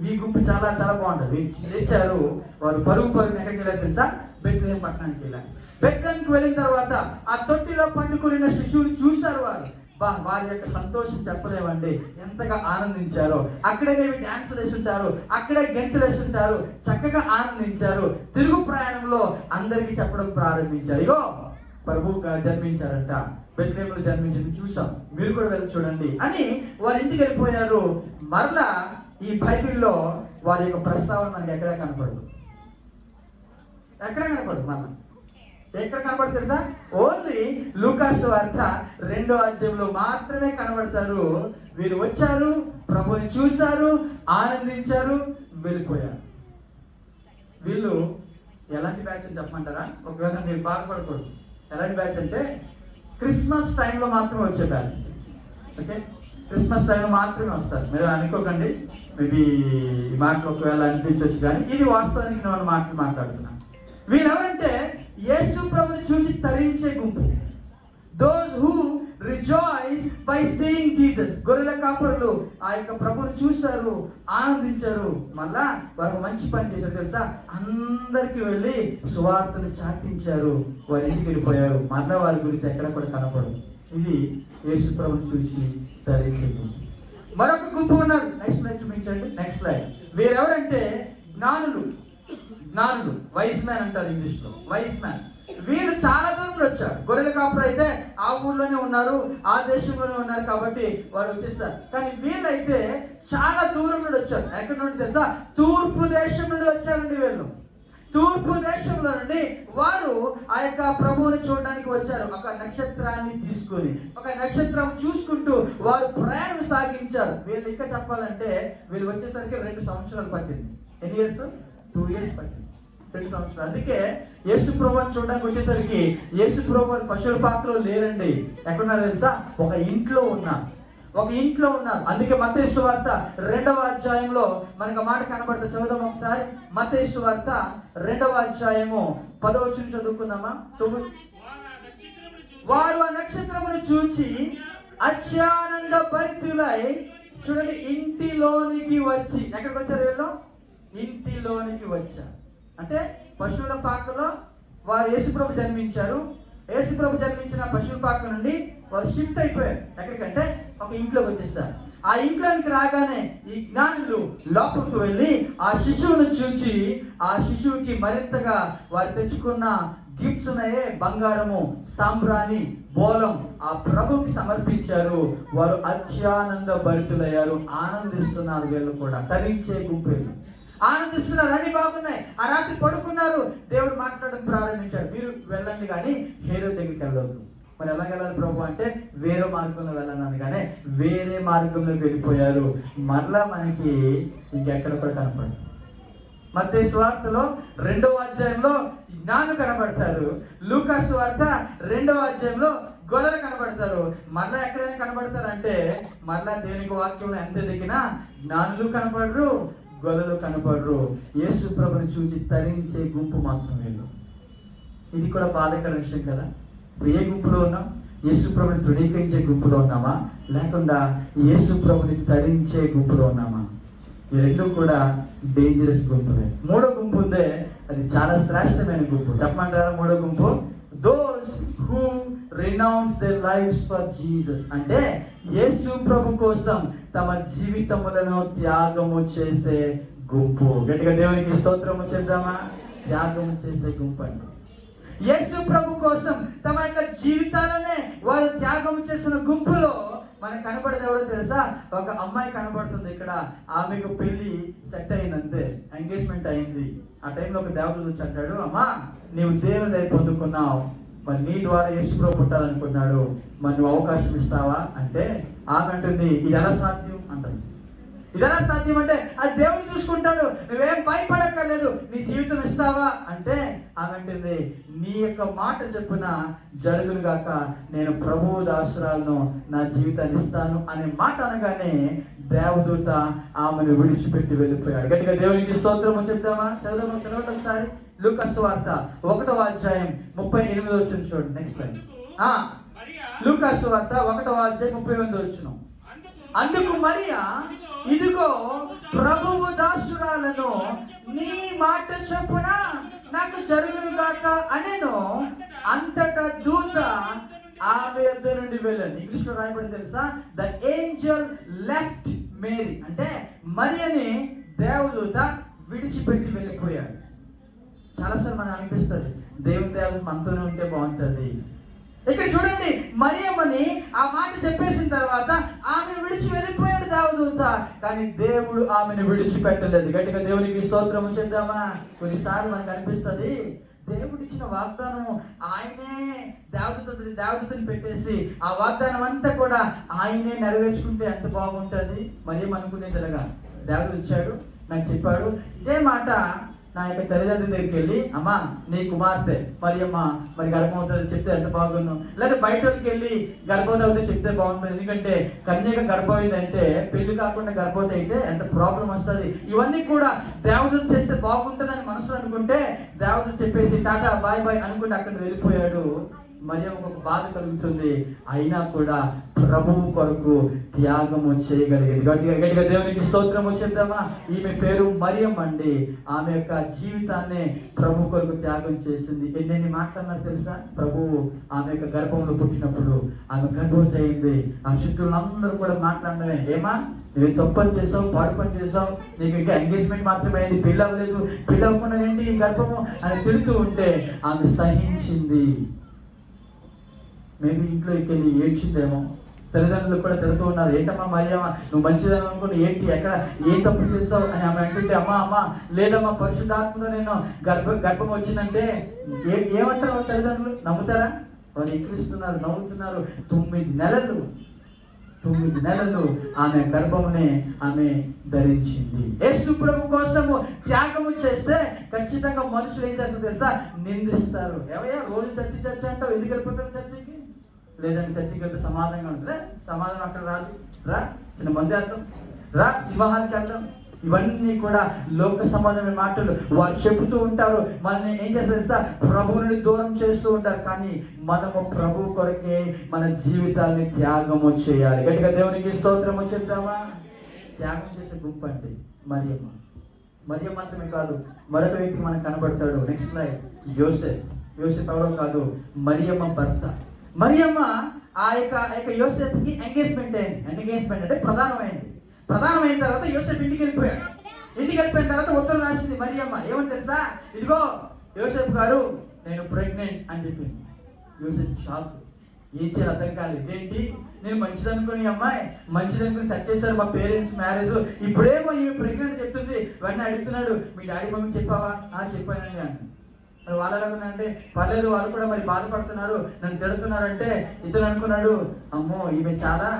ఈ గుంపు చాలా చాలా బాగుంటుంది. లేచారు, వారు పరుగు ఎక్కడికి వెళ్ళారు తెలుసా? బెత్లెహేము పట్టణానికి వెళ్ళారు. బెత్లెహేముకు వెళ్ళిన తర్వాత ఆ తొట్టిలో పండుకున్న శిశువుని చూశారు వారు. వారి యొక్క సంతోషం చెప్పలేమండి, ఎంతగా ఆనందించారో. అక్కడే మేము డాన్సులు వేస్తుంటారు, అక్కడే గెంతులు వేస్తుంటారు, చక్కగా ఆనందించారు. తిరుగు ప్రయాణంలో అందరికీ చెప్పడం ప్రారంభించారు, ఇగో ప్రభువు జన్మించారంట, బెత్లెహేములో జన్మించింది చూసాం, మీరు కూడా వెళ్ళి చూడండి అని వారి ఇంటికి వెళ్ళిపోయారు. మరలా ఈ బైబిల్లో వారి యొక్క ప్రస్తావన మనకి ఎక్కడ కనపడదు. మళ్ళా ఎక్కడ కనబడదు తెలుసా? ఓన్లీ లూకాసు వార్త 2వ అధ్యాయంలో మాత్రమే కనబడతారు. వీరు వచ్చారు, ప్రభుని చూశారు, ఆనందించారు, వెళ్ళిపోయారు. వీళ్ళు ఎలాంటి బ్యాచ్ అని చెప్పమంటారా? ఒకవేళ మీరు బాధపడకూడదు. ఎలాంటి బ్యాచ్ అంటే క్రిస్మస్ టైంలో మాత్రమే వచ్చే బ్యాచ్. ఓకే, క్రిస్మస్ టైంలో మాత్రమే వస్తారు. మీరు అనుకోకండి, మేబీ ఈ మాటలు ఒకవేళ అనిపించవచ్చు, కానీ ఇది వాస్తవానికి నేను మాటలు మాట్లాడుతున్నాను. వీళ్ళెవరంటే యేసు ప్రభుని చూసి తరించే గుంపు. Those who rejoice by seeing Jesus. గొర్రెల కాపరులు ఆ యొక్క ప్రభుని చూశారు, ఆనందించారు. మళ్ళా వారు మంచి పని చేశారు తెలుసా? అందరికి వెళ్ళి సువార్తను చాటించారు. వారి ఇంటికి వెళ్ళిపోయారు. మళ్ళా వారి గురించి ఎక్కడ కూడా కనపడదు. ఇది యేసు ప్రభుని చూసి తరించే గుంపు. మరొక గుంపు ఉన్నారు. నెక్స్ట్ స్లైడ్ చూపించండి. Next slide. వీరెవరంటే జ్ఞానులు. వైస్ మ్యాన్ అంటారు ఇంగ్లీష్ లో, వైస్ మ్యాన్. వీళ్ళు చాలా దూరంలో వచ్చారు. గొర్రెల కాపురు అయితే ఆ ఊర్లోనే ఉన్నారు, ఆ దేశంలోనే ఉన్నారు కాబట్టి వాళ్ళు వచ్చేస్తారు. కానీ వీళ్ళైతే చాలా దూరం నుండి వచ్చారు. ఎక్కడి నుండి తెలుసా? తూర్పు దేశం నుండి వచ్చారండి వీళ్ళు. తూర్పు దేశంలో నుండి వారు ఆ యొక్క ప్రభువుని చూడడానికి వచ్చారు. ఒక నక్షత్రాన్ని తీసుకొని, ఒక నక్షత్రం చూసుకుంటూ వారు ప్రయాణం సాగించారు. వీళ్ళు ఇంకా చెప్పాలంటే వీళ్ళు వచ్చేసరికి 2 సంవత్సరాలు పట్టింది. ఎన్ని ఇయర్స్? 2 ఇయర్స్ పట్టింది, 2 సంవత్సరాలు. అందుకే యేసు ప్రభువుని చూడడానికి వచ్చేసరికి యేసు ప్రభు పశువుల పాకలో లేరండి. ఎక్కడున్నారు తెలుసా? ఒక ఇంట్లో ఉన్నారు. అందుకే మత్తయి సువార్త 2వ అధ్యాయంలో మనకు మాట కనబడుతుంది. చదువుదాం ఒకసారి. మత్తయి సువార్త 2వ అధ్యాయము 10వ వచనం చదువుకుందామా? వారు ఆ నక్షత్రమును చూచి అత్యానంద భరితులై, చూడండి, ఇంటిలోనికి వచ్చి. ఎక్కడికి వచ్చారు వీళ్ళు? ఇంటిలోనికి వచ్చారు. అంటే పశువుల పాకలో వారు యేసుప్రభు జన్మించారు. యేసుప్రభు జన్మించిన పశువుల పాక నుండి వారు షిఫ్ట్ అయిపోయారు. ఎక్కడికంటే ఒక ఇంట్లోకి వచ్చేస్తారు. ఆ ఇంట్లోనికి రాగానే ఈ జ్ఞానులు లోపలికి వెళ్ళి ఆ శిశువును చూచి, ఆ శిశువుకి మరింతగా వారు తెచ్చుకున్న గిఫ్ట్స్ ఉన్నాయే, బంగారము, సాంబ్రాణి, బోలం, ఆ ప్రభుకి సమర్పించారు. వారు అత్యానంద భరితులయ్యారు. ఆనందిస్తున్నారు. వీళ్ళు కూడా తరించే గుంపు ఆనందిస్తున్నారు. అన్ని బాగున్నాయి. ఆ రాత్రి పడుకున్నారు. దేవుడు మాట్లాడడం ప్రారంభించాడు. మీరు వెళ్ళండి కానీ హేరోదు దగ్గరికి వెళ్ళవద్దు. మరి ఎలా వెళ్ళాలి ప్రభు అంటే వేరే మార్గంలో వెళ్ళాను, కానీ వేరే మార్గంలో వెళ్ళిపోయారు. మరలా మనకి ఇంకెక్కడ కూడా కనపడదు. మత్తయి సువార్తలో 2వ అధ్యాయంలో జ్ఞానులు కనబడతారు. లూకాసు వార్త 2వ అధ్యాయంలో గొర్రెలు కనబడతారు. మరలా ఎక్కడైనా కనబడతారు అంటే మరలా దేవునికి వాక్యంలో ఎంత దిగినా జ్ఞానులు కనపడరు, గొర్రెలు కనపడరు. యేసు ప్రభుని చూసి తరించే గుంపు మాత్రం వీళ్ళు. ఇది కూడా బాధకర విషయం కదా. ఏ గుంపులో ఉన్నాం? యేసు ప్రభుని తృణీకరించే గుంపులో ఉన్నామా, లేకుండా యేసు ప్రభుని తరించే గుంపులో ఉన్నామా? ఈ రెండు కూడా డేంజరస్ గుంపులే. 3వ గుంపు ఉందే, అది చాలా శ్రేష్టమైన గుంపు. చెప్పమంటారా? 3వ గుంపు those who renounce their lives for Jesus. అంటే యేసు ప్రభు కోసం తమ జీవితములను త్యాగము చేసే గుంపు. గట్టిగా దేవునికి స్తోత్రము చేద్దామా? త్యాగము చేసే గుంపు అండి. యేసు ప్రభు కోసం తమ యొక్క జీవితాలనే వారు త్యాగం చేసిన గుంపులో మనకు కనబడేది ఎవరో తెలుసా? ఒక అమ్మాయి కనబడుతుంది ఇక్కడ. ఆమెకు పెళ్లి సెట్ అయిందంతే, ఎంగేజ్మెంట్ అయింది. ఆ టైంలో ఒక దేవుడు వచ్చి అంటాడు, అమ్మా నీవు దేవుని దయ పొందుకున్నావు, మరి నీ ద్వారా యేసు ప్రభు పుట్టాలనుకున్నాడు, మరి నువ్వు అవకాశం ఇస్తావా అంటే ఆమె అంటుంది, ఇది ఎలా సాధ్యం అంటుంది. ఇదెలా సాధ్యం అంటే అది దేవుడు చూసుకుంటాడు, నువ్వేం భయపడక్కర్లేదు, నీ జీవితం ఇస్తావా అంటే ఆమె అంటుంది, నీ యొక్క మాట చెప్పున జరుగును గాక, నేను ప్రభువు దాసురాలను, నా జీవితాన్ని ఇస్తాను అనే మాట అనగానే దేవదూత ఆమెను విడిచిపెట్టి వెళ్ళిపోయాడు. గట్టిగా దేవునికి స్తోత్రము చెప్తామా? చదవండి ఒకసారి. లూకాసు వార్త 1వ అధ్యాయం 38వ వచనం చూడండి. Next line. లూకాసు వార్త 1వ అధ్యాయం 38వ వచనం. అందుకు మరియా, ఇదిగో ప్రభువు దాసురాలను, నీ మాట చొప్పున నాకు జరుగును గాక అనెను. అంతటా దూత ఆమె యొద్ద నుండి వెళ్ళాను. ఇంగ్లీష్ లో రాయబడి తెలుసా, ద ఏంజల్ లెఫ్ట్ మేరీ, అంటే మరియని దేవదూత విడిచిపెట్టి వెళ్ళిపోయాడు. చాలాసార్లు మనకు అనిపిస్తుంది దేవుని దేవత మనతోనే ఉంటే బాగుంటుంది. ఇక్కడ చూడండి, మరియమ్మని ఆ మాట చెప్పేసిన తర్వాత ఆమెను విడిచి వెళ్ళిపోయాడు దేవదూత, కానీ దేవుడు ఆమెను విడిచిపెట్టలేదు. గట్టిగా దేవునికి స్తోత్రం చేద్దామా. కొన్నిసార్లు మనకు అనిపిస్తుంది దేవుడు ఇచ్చిన వాగ్దానం ఆయనే దేవదూతని పెట్టేసి ఆ వాగ్దానం అంతా కూడా ఆయనే నెరవేర్చుకుంటే ఎంత బాగుంటుంది. మరి అనుకునేదిలాగా దేవదూత ఇచ్చాడు, నాకు చెప్పాడు ఇదే మాట నా యొక్క తల్లిదండ్రుల దగ్గరికి వెళ్ళి, అమ్మా నీ కుమార్తె మరియమ్మ మరి గర్భవతి చెప్తే ఎంత బాగున్నాను, లేదా బయటకి వెళ్ళి గర్భవతి అవుతే చెప్తే బాగుంటుంది. ఎందుకంటే కన్యక గర్భవతి అంటే పెళ్లి కాకుండా గర్భవతి అయితే ఎంత ప్రాబ్లం వస్తుంది. ఇవన్నీ కూడా దేవదూత చేస్తే బాగుంటుందని మనసులో అనుకుంటే దేవదూత చెప్పేసి టాటా బాయ్ బాయ్ అనుకుంటే అక్కడ వెళ్ళిపోయాడు. మరియమ్మకు ఒక బాధ కలుగుతుంది, అయినా కూడా ప్రభువు కొరకు త్యాగము చేయగలిగేది. గట్టిగా దేవునికి స్తోత్రము చెప్తామా. ఈమె పేరు మరియమ్మ అండి. ఆమె యొక్క జీవితాన్ని ప్రభు కొరకు త్యాగం చేసింది. ఎన్నెన్ని మాట్లాడినారు తెలుసా. ప్రభువు ఆమె యొక్క గర్భంలో పుట్టినప్పుడు ఆమె గర్భవతి అయింది. ఆ చుట్టూలందరూ కూడా మాట్లాడమే, ఏమా నువ్వు తప్పని చేసావు, పాడు పని చేసావు, నీకు ఇంకా ఎంగేజ్మెంట్ మాత్రమే అయింది, పెళ్ళి అవ్వలేదు, పెళ్ళి అవ్వకుండా ఏంటి ఈ గర్భము అని తిడుతూ ఉంటే ఆమె సహించింది. మేబీ ఇంట్లో వెళ్ళి ఏడ్చిందేమో. తల్లిదండ్రులు కూడా తిడుతూ ఉన్నారు, ఏంటమ్మా మరియమ్మ నువ్వు మంచిదని అనుకుని ఏంటి ఎక్కడ ఏం తప్పు చేస్తావు అని ఆమె అంటుంటే, అమ్మా లేదమ్మా పరిశుద్ధాత్మలో నేను గర్భం వచ్చిందంటే ఏమంటారు తల్లిదండ్రులు? నమ్ముతారా? వారు ఎక్కిరిస్తున్నారు, నవ్వుతున్నారు. 9 నెలలు ఆమె గర్భమునే ఆమె ధరించింది. యేసు ప్రభు కోసము త్యాగము చేస్తే ఖచ్చితంగా మనుషులు ఏం చేస్తారు తెలుసా, నిందిస్తారు. ఏవయ్యా రోజు చర్చి అంటావు, ఎందుకు వెళ్ళిపోతారు చర్చికి? లేదంటే చర్చికి వెళ్తే సమాధానంగా ఉంటుంది. సమాధానం అక్కడ రాదు, రా చిన్న మంది అర్థం, రా సింహానికి వెళ్దాం. ఇవన్నీ కూడా లోక సమాజమైన మాటలు వారు చెబుతూ ఉంటారు. మనల్ని ఏం చేస్తారు తెలుసా, ప్రభువుని దూరం చేస్తూ ఉంటారు. కానీ మనము ప్రభు కొరకే మన జీవితాన్ని త్యాగము చేయాలి. గట్టిగా దేవునికి స్తోత్రము చెప్తామా. త్యాగం చేసే గుంపు అంటే మరియమ్మ మాత్రమే కాదు, మరొక వ్యక్తి మనకు కనబడతాడు. నెక్స్ట్ లైఫ్ యోసేపు ఎవరో కాదు, మరియమ్మ భర్త. మరియమ్మ ఆ యొక్క యోసేపుకి ఎంగేజ్మెంట్ అయింది. ఎంగేజ్మెంట్ అంటే ప్రధానమైన తర్వాత యోసేపు ఇంటికి వెళ్ళిపోయిన తర్వాత ఉత్తరం రాసింది మరియమ్మ. ఏమని తెలుసా, ఇదిగో యోసేపు గారు నేను ప్రెగ్నెంట్ అని చెప్పింది. యోసేపు షాక్, ఏం చేయాలి అర్థం కాలేదు. ఏంటి నేను మంచిదనుకుని అమ్మాయి మంచిదనుకుని సెట్ చేశారు మా పేరెంట్స్ మ్యారేజ్, ఇప్పుడేమో ఈమె ప్రెగ్నెంట్ చెప్తుంది. వెంటనే అడుగుతున్నాడు, మీ డాడీ మమ్మీ చెప్పావా? చెప్పానండి అని. మరి వాళ్ళు అనుకున్నారంటే పర్లేదు, వాళ్ళు కూడా మరి బాధపడుతున్నారు, నన్ను తిడుతున్నారంటే ఇతను అనుకున్నాడు, అమ్మో ఈమె చాలా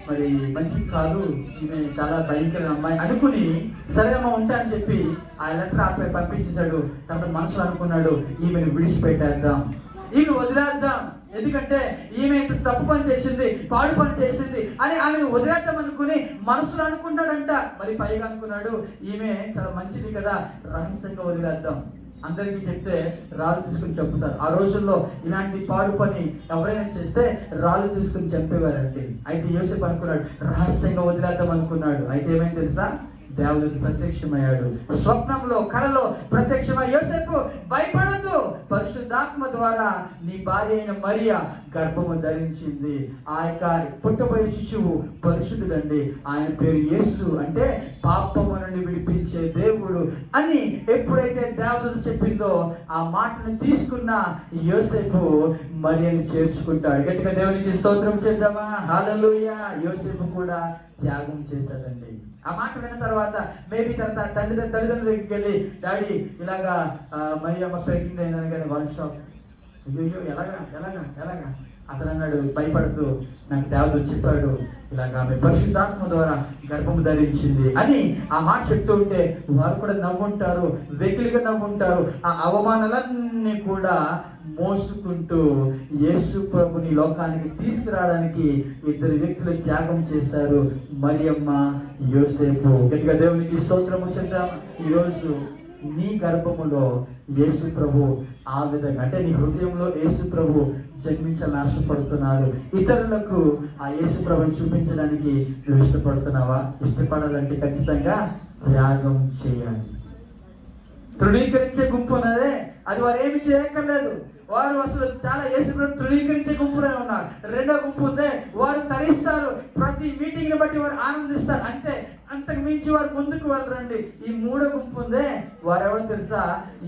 మరి మంచిది కాదు, ఈమె చాలా భయంకరమైన అమ్మాయి అనుకుని సరే అమ్మ ఉంటా అని చెప్పి ఆ లెటర్ ఆపై పంపించేశాడు. తర్వాత మనసులో అనుకున్నాడు, ఈమెను విడిచిపెట్టేద్దాం, ఈమెను వదిలేద్దాం, ఎందుకంటే ఈమె ఇంత తప్పు పని చేసింది, పాడు పని చేసింది అని ఆమెను వదిలేద్దాం అనుకుని మనసులో అనుకున్నాడంట. మరి పైగా అనుకున్నాడు, ఈమె చాలా మంచిది కదా, రహస్యంగా వదిలేద్దాం. అందరికీ చెప్తే రాళ్ళు తీసుకుని చంపుతారు. ఆ రోజుల్లో ఇలాంటి పాడు పని ఎవరైనా చేస్తే రాళ్ళు తీసుకుని చంపేవారండి. అయితే యోసేపు అనుకున్నాడు, రహస్యంగా వదిలేద్దాం అనుకున్నాడు. అయితే ఏమైంది తెలుసా, దేవదూత ప్రత్యక్షమయ్యాడు. స్వప్నంలో కలలో ప్రత్యక్షమై, యోసేపు భయపడద్దు, పరిశుద్ధాత్మ ద్వారా నీ భార్య అయిన మరియ గర్భము ధరించింది. ఆ యొక్క పుట్టబోయే శిశువు పరిశుద్ధుడండి, ఆయన పేరు యేసు, అంటే పాపము నుండి విడిపించే దేవుడు అని ఎప్పుడైతే దేవదూత చెప్పిందో ఆ మాటను తీసుకున్న యోసేపు మరియని చేర్చుకుంటాడు. గట్టిగా దేవునికి స్తోత్రం చేద్దామా. హల్లెలూయా. యోసేపు కూడా త్యాగం చేశాడండి. ఆ మాట విన్న తర్వాత మేబీ తర్వాత తల్లిదండ్రుల దగ్గరికి వెళ్ళి, డాడీ ఇలాగా మరియమ్మ ప్రెగ్నెంట్ అయిందని, కానీ వాళ్ళ షాప్, అయ్యో ఎలాగా అతను అన్నాడు, భయపడుతూ నాకు దేవదూత చెప్పాడు, ఇలాగా ఆమె పరిశుద్ధాత్మ ద్వారా గర్భము ధరించింది అని ఆ మాట చెప్తూ ఉంటే వారు కూడా నవ్వుంటారు, వెకిలిగా నవ్వుంటారు. ఆ అవమానాలన్నీ కూడా మోసుకుంటూ యేసు ప్రభుని లోకానికి తీసుకురావడానికి 2 వ్యక్తులు త్యాగం చేశారు, మరియమ్మ, యోసేపు. గట్టిగా దేవునికి స్తోత్రము చెప్తాం. ఈరోజు నీ గర్భములో యేసు ప్రభు ఆ విధంగా, అంటే నీ హృదయంలో యేసు ప్రభు జన్మించాలని ఆశపడుతున్నాడు. ఇతరులకు ఆ యేసు ప్రభుని చూపించడానికి నువ్వు ఇష్టపడుతున్నావా? ఇష్టపడాలంటే ఖచ్చితంగా త్యాగం చేయాలి. తృణీకరించే గుంపు ఉన్నదే, అది వారు ఏమి చేయక్కర్లేదు. వారు అసలు చాలా యేసుప్రభుని తృణీకరించే గుంపులోనే ఉన్నారు. రెండో గుంపు ఉంది, వారు తరిస్తారు, ప్రతి మీటింగ్ ని బట్టి వారు ఆనందిస్తారు, అంతే, అంతకు మించి వారు ముందుకు వెళ్ళరండి. ఈ మూడో గుంపు ఉందే, వారెవరో తెలుసా?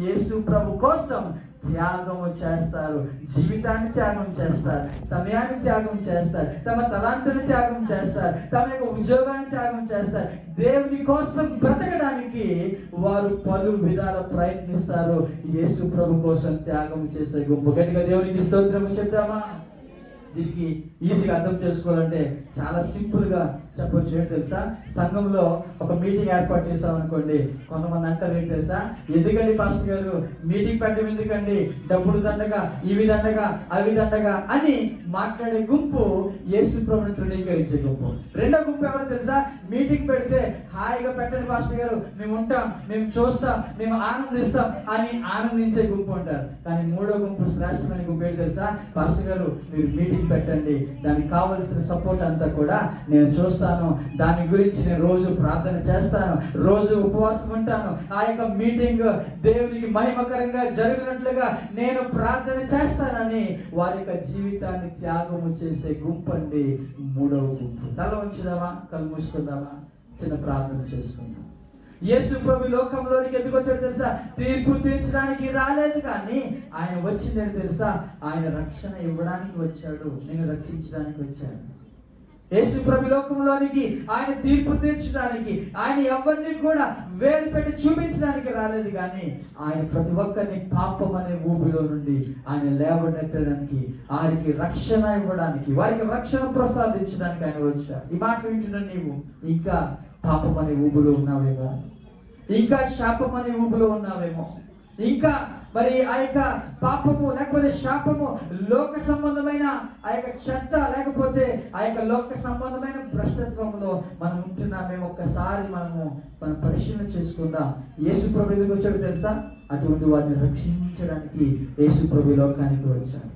యేసు ప్రభు కోసం త్యాగము చేస్తారు, జీవితాన్ని త్యాగం చేస్తారు, సమయాన్ని త్యాగం చేస్తారు, తమ తలాంతుని త్యాగం చేస్తారు, తమ యొక్క ఉద్యోగాన్ని త్యాగం చేస్తారు. దేవుని కోసం బ్రతకడానికి వారు పలు విధాల ప్రయత్నిస్తారు. యేసు ప్రభు కోసం త్యాగం చేసే గుంపు. గట్టిగా దేవునికి స్తోత్రము చెప్తామా? దీనికి ఈజీగా అర్థం చేసుకోవాలంటే చాలా సింపుల్ గా చెప్పొచ్చు. ఏంటి తెలుసా? సంఘంలో ఒక మీటింగ్ ఏర్పాటు చేసాం అనుకోండి, కొంతమంది అంటారు ఏంటి తెలుసా? ఎందుకండి పాస్టర్ గారు మీటింగ్ పెట్టడం ఎందుకండి, డబ్బులు దండగా, ఇవి దండగా, అవి దండగా అని మాట్లాడే గుంపు యేసు ప్రభుని తృణీకరించే గుంపు. రెండో గుంపు ఎవరో తెలుసా? మీటింగ్ పెడితే హాయిగా పెట్టండి పాస్టర్ గారు, మేము ఉంటాం, మేము చూస్తాం, మేము ఆనందిస్తాం అని ఆనందించే గుంపు అంటారు. కానీ మూడో గుంపు, శ్రేష్టమైన గుంపు ఏంటి తెలుసా? పాస్టర్ గారు మీరు మీటింగ్ పెట్టండి, దానికి కావలసిన సపోర్ట్ అంతా కూడా నేను చూస్తాను, దాని గురించి నేను రోజు ప్రార్థన చేస్తాను, రోజు ఉపవాసం ఉంటాను, ఆ యొక్క మీటింగ్ దేవునికి మహిమకరంగా జరిగినట్లుగా నేను ప్రార్థన చేస్తానని వారి యొక్క జీవితాన్ని త్యాగము చేసే గుంపు అండి మూడవ గుంపు. తల ఉంచుదామా, కళ్ళు మూసుకుందామా, చిన్న ప్రార్థన చేసుకుందాం. యేసు ప్రభు లోకంలోనికి ఎందుకు వచ్చాడు తెలుసా? తీర్పు తీర్చడానికి రాలేదు, కానీ ఆయన వచ్చిందని తెలుసా? ఆయన రక్షణ ఇవ్వడానికి వచ్చాడు, నేను రక్షించడానికి వచ్చాడు. యేసు ప్రభు లోకంలోనికి ఆయన తీర్పు తీర్చడానికి, ఆయన ఎవరిని కూడా వేలు పెట్టి చూపించడానికి రాలేదు, కానీ ఆయన ప్రతి ఒక్కరిని పాపం అనే ఊబిలో నుండి ఆయన లేవనెత్తడానికి, వారికి రక్షణ ఇవ్వడానికి, వారికి రక్షణ ప్రసాదించడానికి ఆయన వచ్చాడు. ఈ మాట వింటున్న నీవు ఇంకా పాపం అనే ఊబిలో ఉన్నావేమో, ఇంకా శాపం అనే ఊబిలో ఉన్నావేమో, ఇంకా మరి ఆ యొక్క పాపము లేకపోతే శాపము లోక సంబంధమైన ఆ యొక్క చెత్త, లేకపోతే ఆ యొక్క లోక సంబంధమైన భ్రష్టత్వంలో మనం ఉంటున్నామేమో ఒక్కసారి మనం పరిశీలన చేసుకుందాం. యేసు ప్రభు ఎందుకు వచ్చాడు తెలుసా? అటువంటి వారిని రక్షించడానికి యేసు ప్రభు లోకానికి వచ్చాడు.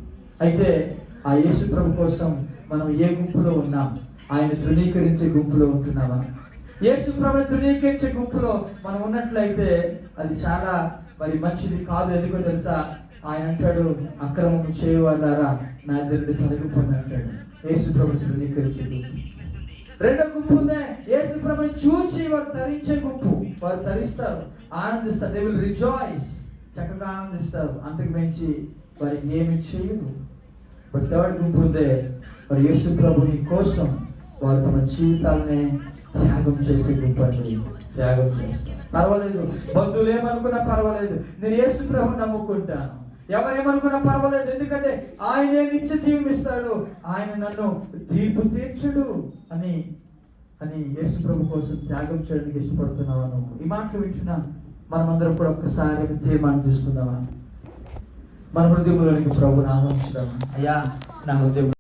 అయితే ఆ యేసు ప్రభు కోసం మనం ఏ గుంపులో ఉన్నాం? ఆయన తృణీకరించే గుంపులో ఉంటున్నామా? యేసు ప్రభు తృణీకరించే గుంపులో మనం ఉన్నట్లయితే అది చాలా మరి మంచిది కాదు. ఎందుకో తెలుసా? ఆయన అంటాడు, అక్రమం చేయవాళ్ళారా నా ఎదురుడి తొలగిపోండి అంటాడు. యేసు ప్రభు తృణీకరించే గుంపు. రెండో గుంపు ఉందే, యేసు ప్రభుని చూచి వారు తరించే గుంపు. వారు తరిస్తారు, ఆనందిస్తారు, దే విల్ రిజాయిస్, చక్కగా ఆనందిస్తారు, అంతకు మించి వారికి ఏమి చేయరు. బట్ థర్డ్ గుంపు ఉందే, మరి యేసు ప్రభుని కోసం వారు తమ జీవితాలనే త్యాగం చేసే గుంపు అండి. త్యాగం చేస్తారు, పర్వాలేదు, బంధువులు ఏమనుకున్నా పర్వాలేదు, నేను యేసు ప్రభుని నమ్ముకుంటాను, ఎవరేమనుకున్నా పర్వాలేదు, ఎందుకంటే ఆయనే నిత్య జీవం ఇస్తాడు, ఆయన నన్ను తీర్పు తీర్చుడు అని యేసు ప్రభు కోసం త్యాగం చేయడానికి ఇష్టపడుతున్నాను. ఈ మాటలు వింటున్నా మనమందరం కూడా ఒక్కసారి తీర్మానం చేసుకుందామా? మన హృదయంలోనికి ప్రభుని ఆహ్వానించుదామా? అయ్యా, నా హృదయం